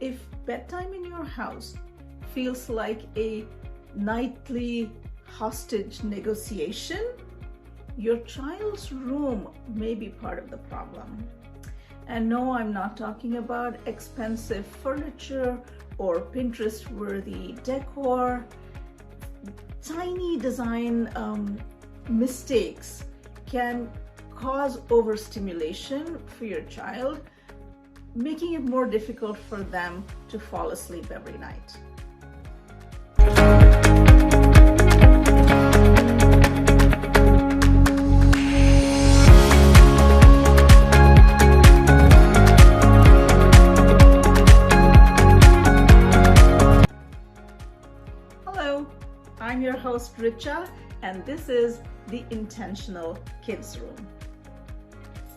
if bedtime in your house feels like a nightly hostage negotiation, your child's room may be part of the problem. And no, I'm not talking about expensive furniture or Pinterest-worthy decor. Tiny design mistakes can cause overstimulation for your child, making it more difficult for them to fall asleep every night. Hello, I'm your host Richa, and this is the Intentional Kids Room.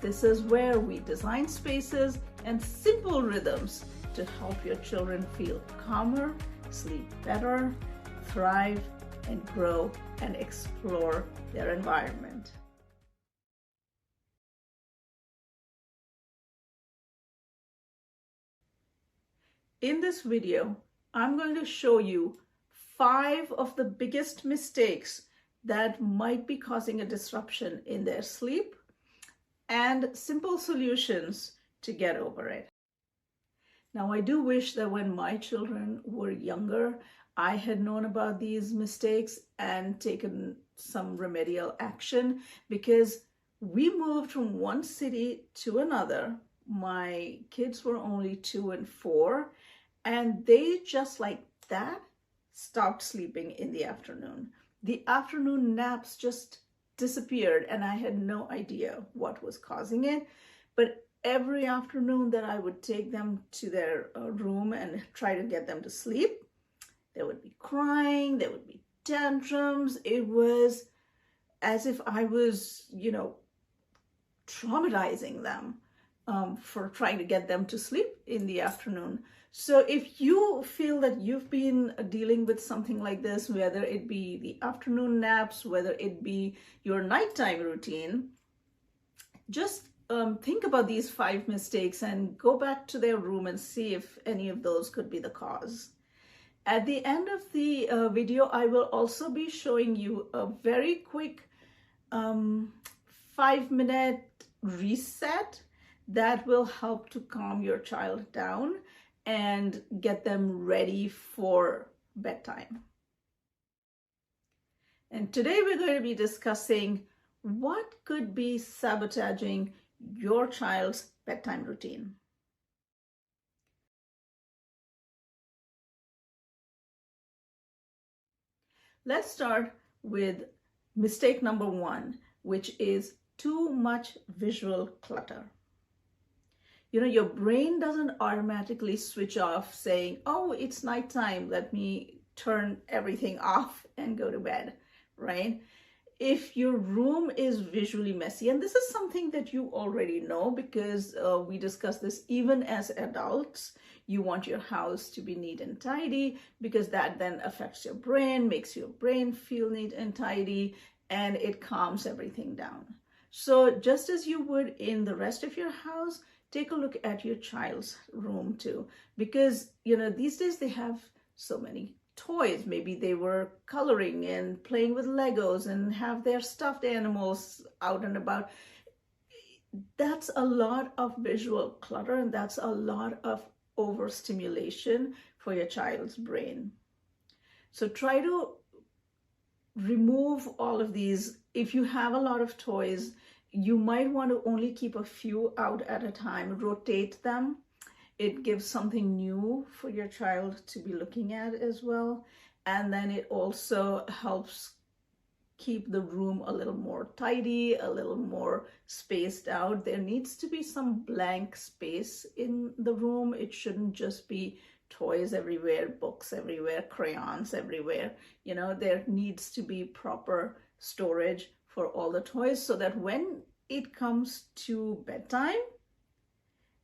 This is where we design spaces and simple rhythms to help your children feel calmer, sleep better, thrive, and grow and explore their environment. In this video, I'm going to show you 5 of the biggest mistakes that might be causing a disruption in their sleep and simple solutions to get over it. Now, I do wish that when my children were younger, I had known about these mistakes and taken some remedial action, because we moved from one city to another. My kids were only 2 and 4, and they just like that stopped sleeping in the afternoon. The afternoon naps just disappeared, and I had no idea what was causing it. But every afternoon that I would take them to their room and try to get them to sleep, they would be crying, there would be tantrums. It was as if I was, traumatizing them for trying to get them to sleep in the afternoon. So if you feel that you've been dealing with something like this, whether it be the afternoon naps, whether it be your nighttime routine, just think about these 5 mistakes and go back to their room and see if any of those could be the cause. At the end of the video, I will also be showing you a very quick 5-minute reset that will help to calm your child down and get them ready for bedtime. And today we're going to be discussing what could be sabotaging your child's bedtime routine. Let's start with mistake number 1, which is too much visual clutter. Your brain doesn't automatically switch off saying, oh, it's nighttime, let me turn everything off and go to bed, right? If your room is visually messy, and this is something that you already know because we discussed this even as adults, you want your house to be neat and tidy because that then affects your brain, makes your brain feel neat and tidy, and it calms everything down. So just as you would in the rest of your house, take a look at your child's room too, because these days they have so many toys. Maybe they were coloring and playing with Legos and have their stuffed animals out and about. That's a lot of visual clutter, and that's a lot of overstimulation for your child's brain. So try to remove all of these. If you have a lot of toys, you might want to only keep a few out at a time, rotate them. It gives something new for your child to be looking at as well. And then it also helps keep the room a little more tidy, a little more spaced out. There needs to be some blank space in the room. It shouldn't just be toys everywhere, books everywhere, crayons everywhere. There needs to be proper storage for all the toys so that when it comes to bedtime,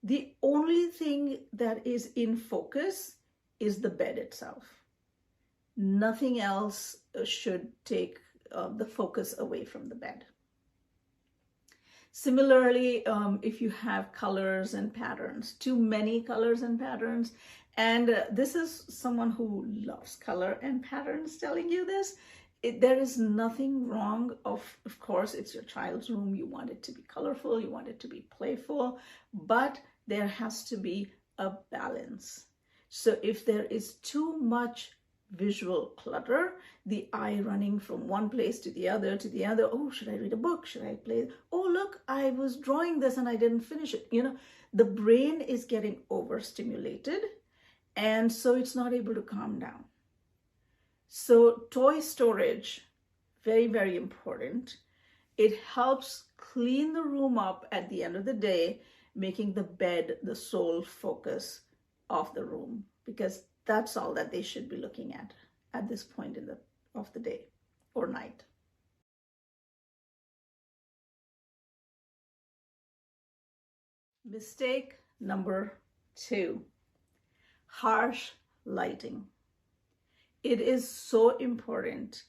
the only thing that is in focus is the bed itself. Nothing else should take the focus away from the bed. Similarly, if you have colors and patterns, too many colors and patterns, and this is someone who loves color and patterns telling you this, there is nothing wrong. Of course, it's your child's room. You want it to be colorful, you want it to be playful, but there has to be a balance. So if there is too much visual clutter, the eye running from one place to the other, oh, should I read a book? Should I play? Oh, look, I was drawing this and I didn't finish it. The brain is getting overstimulated, and so it's not able to calm down. So toy storage, very, very important. It helps clean the room up at the end of the day, making the bed the sole focus of the room, because that's all that they should be looking at this point of the day or night. Mistake number 2, harsh lighting. It is so important,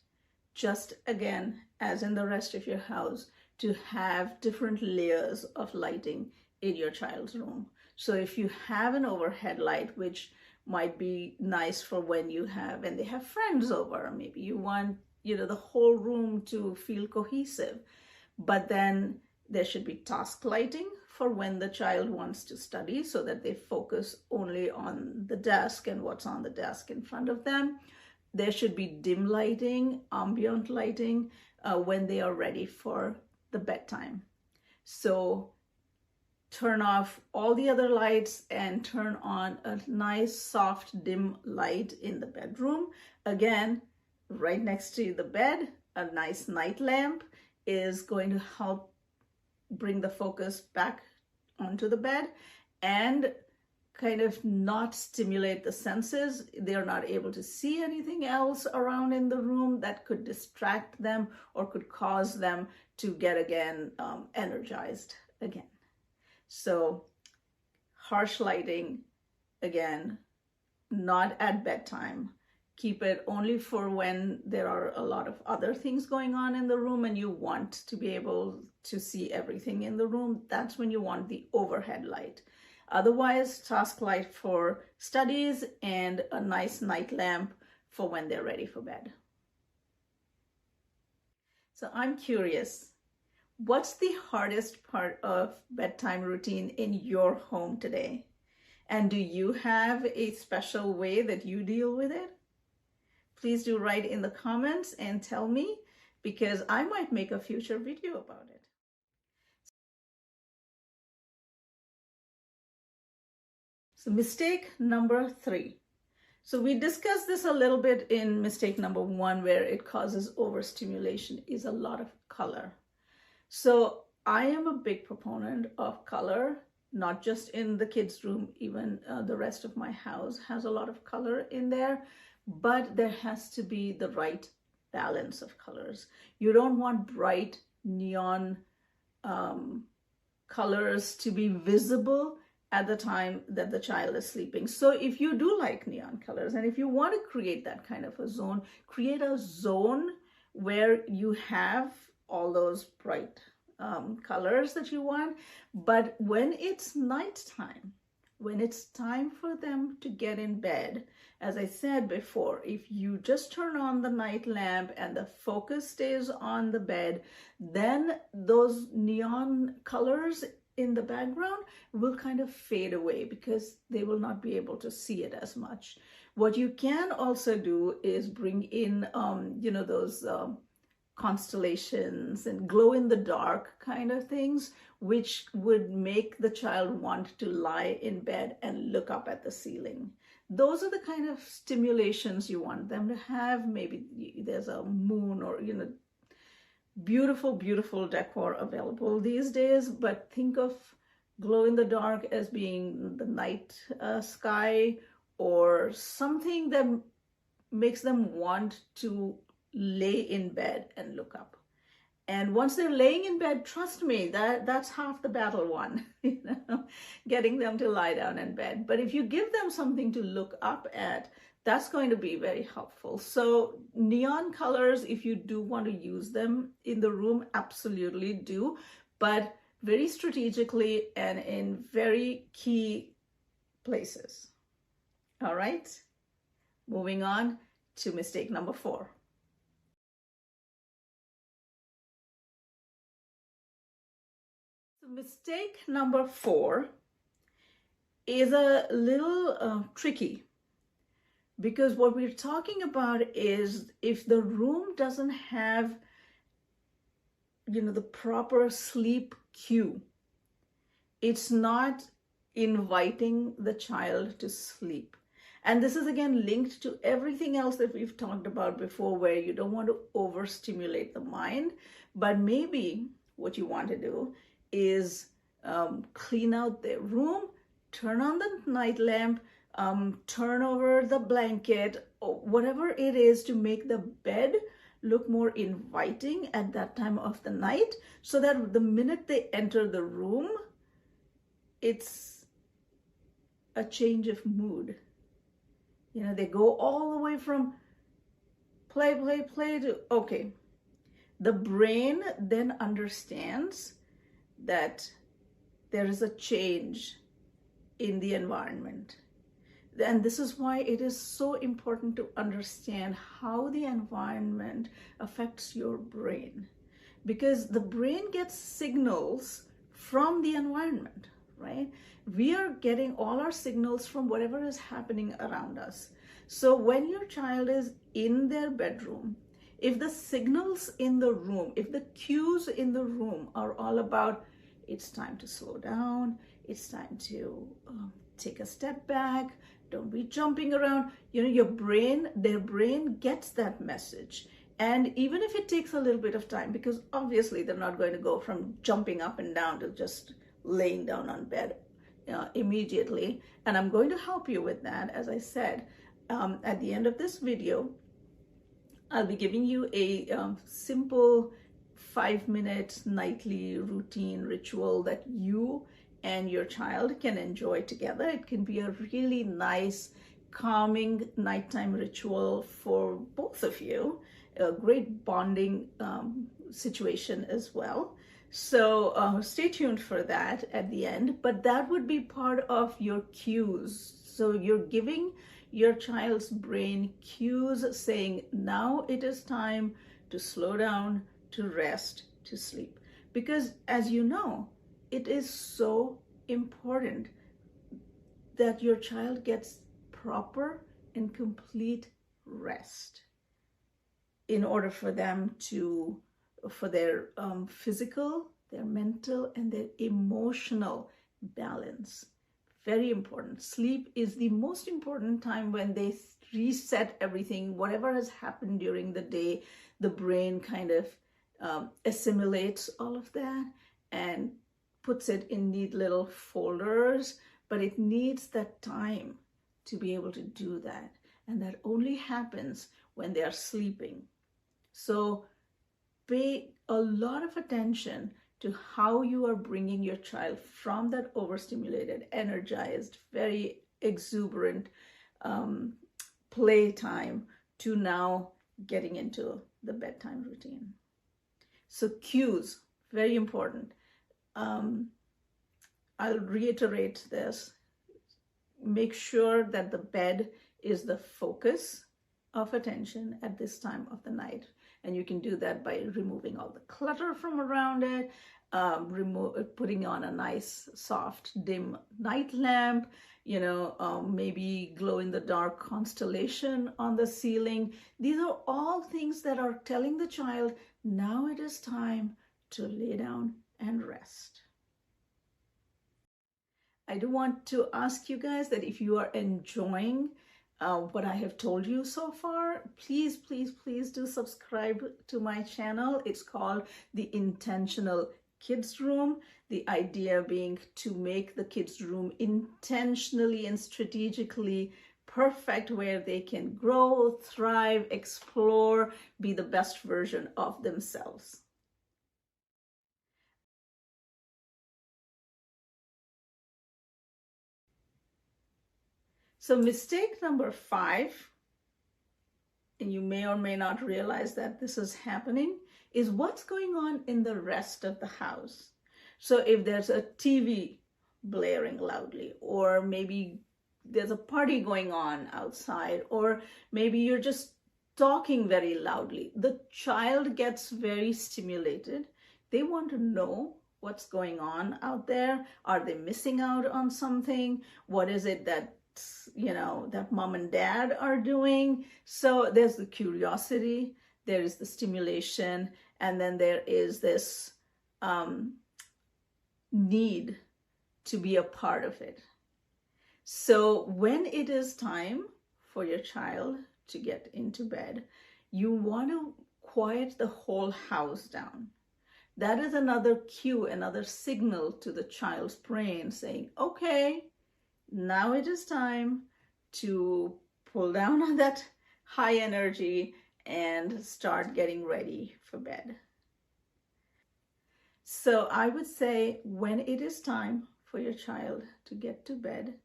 just again, as in the rest of your house, to have different layers of lighting in your child's room. So if you have an overhead light, which might be nice for when they have friends over, maybe you want, the whole room to feel cohesive, but then there should be task lighting for when the child wants to study, so that they focus only on the desk and what's on the desk in front of them. There should be dim lighting, ambient lighting, when they are ready for the bedtime. So turn off all the other lights and turn on a nice, soft, dim light in the bedroom. Again, right next to the bed, a nice night lamp is going to help bring the focus back onto the bed and kind of not stimulate the senses. They're not able to see anything else around in the room that could distract them or could cause them to get again energized again. So harsh lighting, again, not at bedtime. Keep it only for when there are a lot of other things going on in the room and you want to be able to see everything in the room. That's when you want the overhead light. Otherwise, task light for studies and a nice night lamp for when they're ready for bed. So I'm curious, what's the hardest part of bedtime routine in your home today? And do you have a special way that you deal with it? Please do write in the comments and tell me, because I might make a future video about it. So mistake number 3. So we discussed this a little bit in mistake number 1, where it causes overstimulation, is a lot of color. So I am a big proponent of color, not just in the kids' room, even the rest of my house has a lot of color in there, but there has to be the right balance of colors. You don't want bright neon colors to be visible at the time that the child is sleeping. So if you do like neon colors, and if you want to create that kind of a zone, create a zone where you have all those bright colors that you want. But when it's nighttime, when it's time for them to get in bed, as I said before, if you just turn on the night lamp and the focus stays on the bed, then those neon colors in the background will kind of fade away because they will not be able to see it as much. What you can also do is bring in, those constellations and glow in the dark kind of things, which would make the child want to lie in bed and look up at the ceiling. Those are the kind of stimulations you want them to have. Maybe there's a moon or, beautiful, beautiful decor available these days, but think of glow in the dark as being the night sky or something that makes them want to lay in bed and look up. And once they're laying in bed, trust me, that's half the battle won, getting them to lie down in bed. But if you give them something to look up at, that's going to be very helpful. So neon colors, if you do want to use them in the room, absolutely do. But very strategically and in very key places. All right, moving on to mistake number 4. So mistake number 4 is a little tricky, because what we're talking about is if the room doesn't have, the proper sleep cue, it's not inviting the child to sleep. And this is again linked to everything else that we've talked about before, where you don't want to overstimulate the mind, but maybe what you want to do is clean out the room, turn on the night lamp, turn over the blanket, or whatever it is to make the bed look more inviting at that time of the night, so that the minute they enter the room, it's a change of mood. They go all the way from play to, okay. The brain then understands that there is a change in the environment. And this is why it is so important to understand how the environment affects your brain, because the brain gets signals from the environment, right? We are getting all our signals from whatever is happening around us. So when your child is in their bedroom, if the signals in the room, if the cues in the room are all about, it's time to slow down, it's time to take a step back, don't be jumping around, their brain gets that message. And even if it takes a little bit of time, because obviously they're not going to go from jumping up and down to just laying down on bed immediately. And I'm going to help you with that. As I said, at the end of this video, I'll be giving you a simple 5-minute nightly routine ritual that you and your child can enjoy together. It can be a really nice, calming nighttime ritual for both of you, a great bonding situation as well. So stay tuned for that at the end, but that would be part of your cues. So you're giving your child's brain cues saying, now it is time to slow down, to rest, to sleep. Because as you know, it is so important that your child gets proper and complete rest in order for them for their physical, their mental, and their emotional balance. Very important. Sleep is the most important time when they reset everything. Whatever has happened during the day, the brain kind of assimilates all of that and puts it in neat little folders, but it needs that time to be able to do that. And that only happens when they are sleeping. So pay a lot of attention to how you are bringing your child from that overstimulated, energized, very exuberant playtime to now getting into the bedtime routine. So cues, very important. I'll reiterate this. Make sure that the bed is the focus of attention at this time of the night. And you can do that by removing all the clutter from around it, putting on a nice, soft, dim night lamp, maybe glow-in-the-dark constellation on the ceiling. These are all things that are telling the child, now it is time to lay down and rest. I do want to ask you guys that if you are enjoying what I have told you so far, please, please, please do subscribe to my channel. It's called The Intentional Kids Room. The idea being to make the kids' room intentionally and strategically perfect, where they can grow, thrive, explore, be the best version of themselves. So mistake number 5, and you may or may not realize that this is happening, is what's going on in the rest of the house. So if there's a TV blaring loudly, or maybe there's a party going on outside, or maybe you're just talking very loudly, the child gets very stimulated. They want to know what's going on out there. Are they missing out on something? What is it that that mom and dad are doing? So there's the curiosity, there is the stimulation, and then there is this need to be a part of it. So when it is time for your child to get into bed, you want to quiet the whole house down. That is another cue, another signal to the child's brain saying, okay, now it is time to pull down on that high energy and start getting ready for bed. So I would say when it is time for your child to get to bed,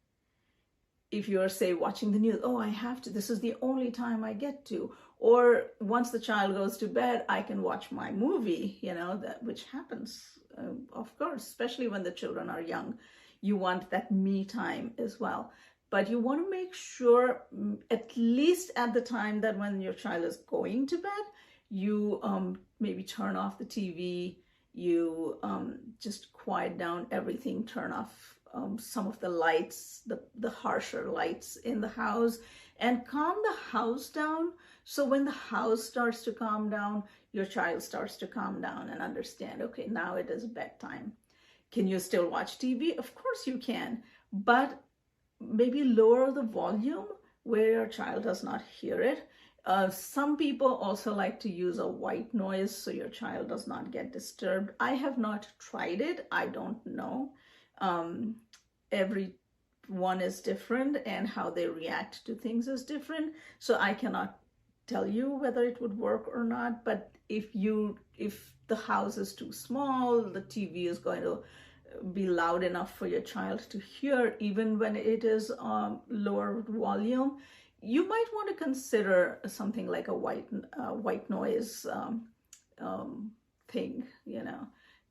if you're, say, watching the news, oh, I have to, this is the only time I get to. Or once the child goes to bed, I can watch my movie, which happens, of course, especially when the children are young. You want that me time as well. But you want to make sure, at least at the time that when your child is going to bed, you maybe turn off the TV, you just quiet down everything, turn off some of the lights, the harsher lights in the house, and calm the house down. So when the house starts to calm down, your child starts to calm down and understand, okay, now it is bedtime. Can you still watch TV? Of course you can, but maybe lower the volume where your child does not hear it. Some people also like to use a white noise so your child does not get disturbed. I have not tried it. I don't know. Everyone is different and how they react to things is different. So I cannot tell you whether it would work or not. But if the house is too small, the TV is going to be loud enough for your child to hear, even when it is lower volume, you might want to consider something like a white noise thing,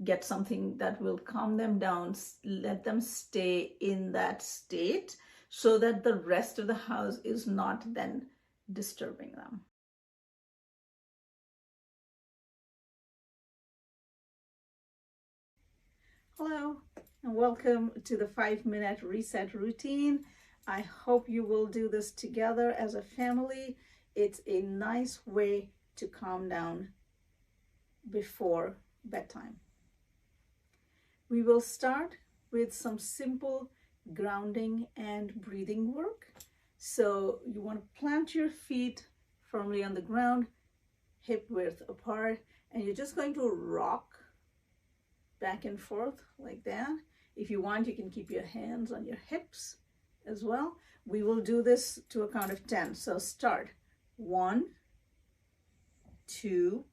get something that will calm them down, let them stay in that state so that the rest of the house is not then disturbing them. Hello, and welcome to the 5-minute reset routine. I hope you will do this together as a family. It's a nice way to calm down before bedtime. We will start with some simple grounding and breathing work. So you want to plant your feet firmly on the ground, hip width apart, and you're just going to rock back and forth like that. If you want, you can keep your hands on your hips as well. We will do this to a count of 10. So start. 1, 2,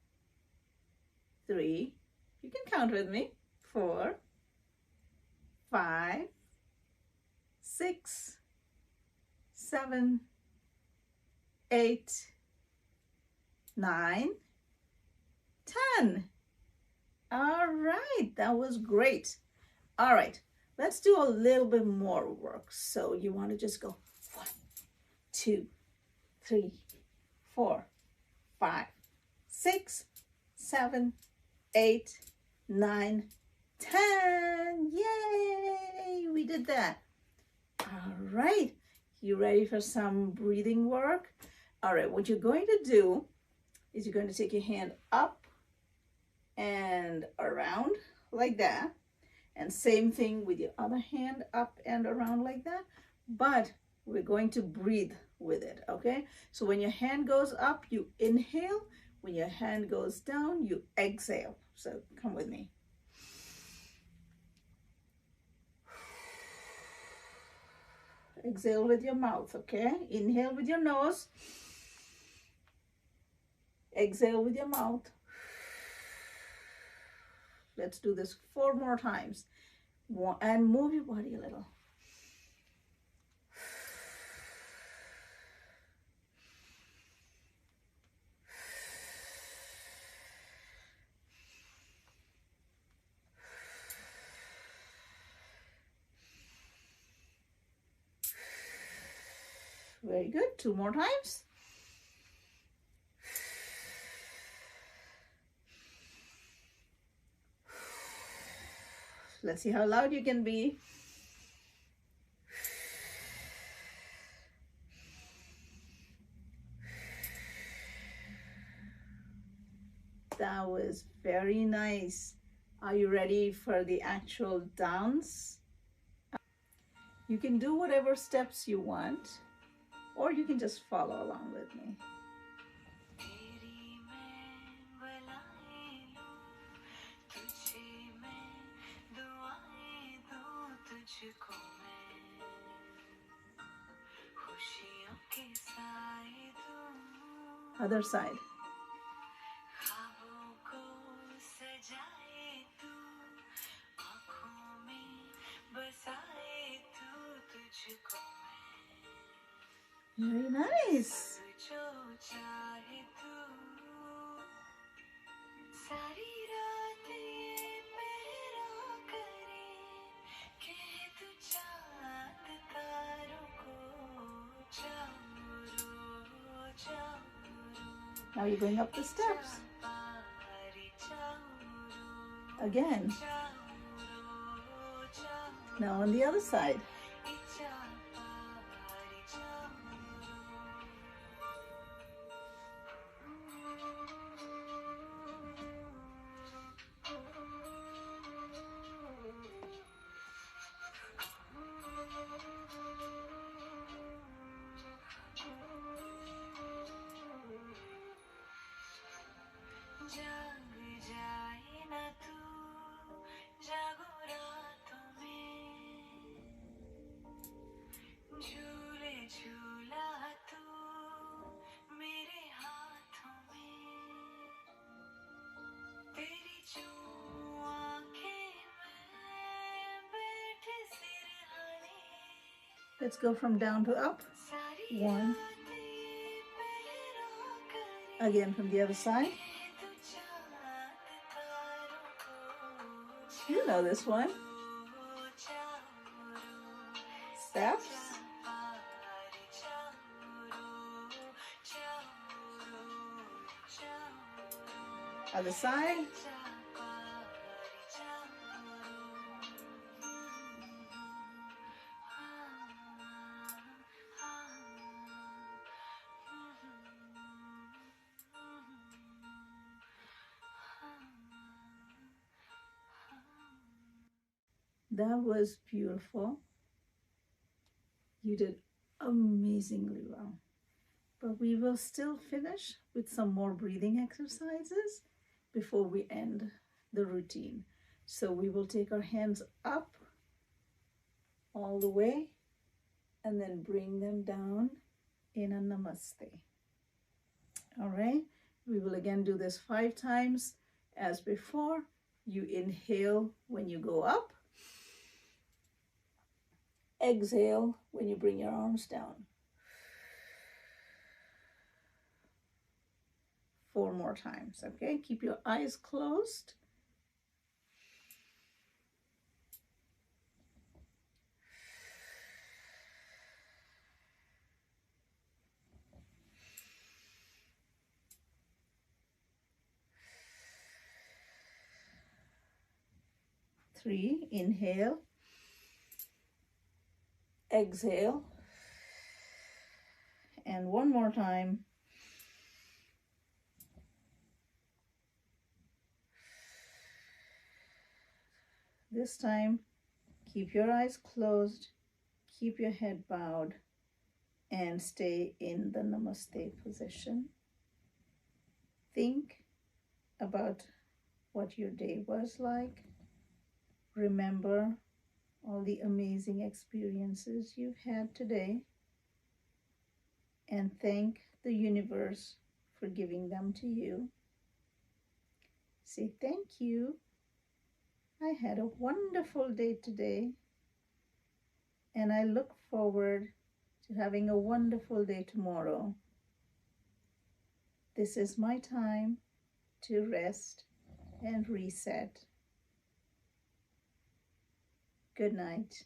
3. You can count with me. 4, 5, 6, 7, 8, 9, 10. All right, that was great. All right, let's do a little bit more work. So you want to just go 1, 2, 3, 4, 5, 6, 7, 8, 9, 10. Yay, we did that. All right, you ready for some breathing work? All right, what you're going to do is you're going to take your hand up and around like that, and same thing with your other hand, up and around like that, but we're going to breathe with it. Okay, so when your hand goes up, you inhale. When your hand goes down, you exhale. So come with me. Exhale with your mouth. Okay, inhale with your nose, exhale with your mouth. Let's do this 4 more times. And move your body a little. Very good. 2 more times. Let's see how loud you can be. That was very nice. Are you ready for the actual dance? You can do whatever steps you want, or you can just follow along with me. Other side. Very nice. Now you're going up the steps. Again. Now on the other side. Let's go from down to up. 1. Again from the other side. You know this one. Steps. Other side. That was beautiful. You did amazingly well. But we will still finish with some more breathing exercises before we end the routine. So we will take our hands up all the way and then bring them down in a namaste. All right, we will again do this 5 times as before. You inhale when you go up. Exhale when you bring your arms down. 4 more times, okay? Keep your eyes closed. Three, inhale. Exhale. And 1 more time. This time, keep your eyes closed, keep your head bowed, and stay in the namaste position. Think about what your day was like. Remember all the amazing experiences you've had today, and thank the universe for giving them to you. Say thank you. I had a wonderful day today, and I look forward to having a wonderful day tomorrow. This is my time to rest and reset. Good night.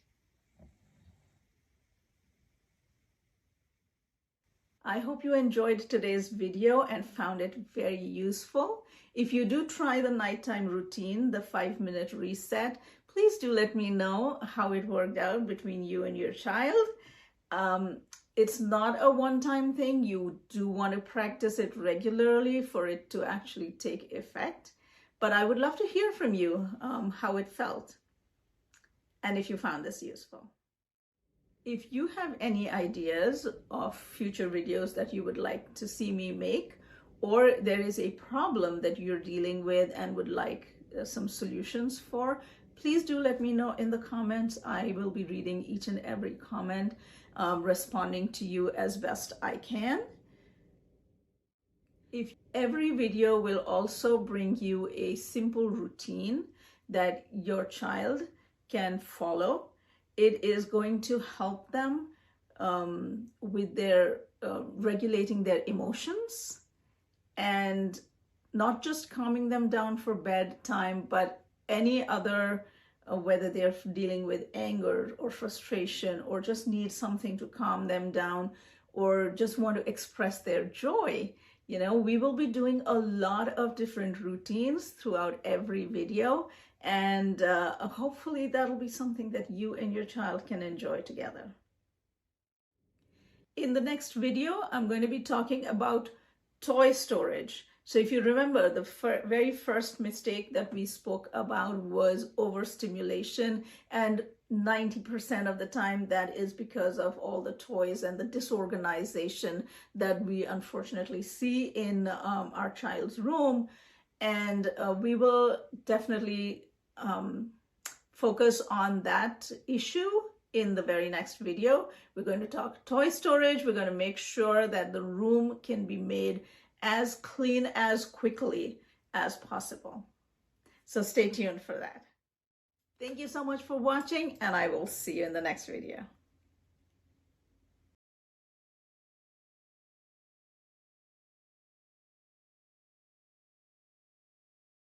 I hope you enjoyed today's video and found it very useful. If you do try the nighttime routine, the 5-minute reset, please do let me know how it worked out between you and your child. It's not a one-time thing. You do want to practice it regularly for it to actually take effect. But I would love to hear from you how it felt and if you found this useful. If you have any ideas of future videos that you would like to see me make, or there is a problem that you're dealing with and would like some solutions for, please do let me know in the comments. I will be reading each and every comment, responding to you as best I can. If every video will also bring you a simple routine that your child can follow, it is going to help them with their regulating their emotions and not just calming them down for bedtime, but any other, whether they're dealing with anger or frustration or just need something to calm them down or just want to express their joy. You know, we will be doing a lot of different routines throughout every video, and hopefully that'll be something that you and your child can enjoy together. In the next video, I'm going to be talking about toy storage. So if you remember, the very first mistake that we spoke about was overstimulation, and 90% of the time that is because of all the toys and the disorganization that we unfortunately see in our child's room. And we will definitely focus on that issue in the very next video. We're going to talk toy storage. We're going to make sure that the room can be made as clean as quickly as possible. So stay tuned for that. Thank you so much for watching, and I will see you in the next video.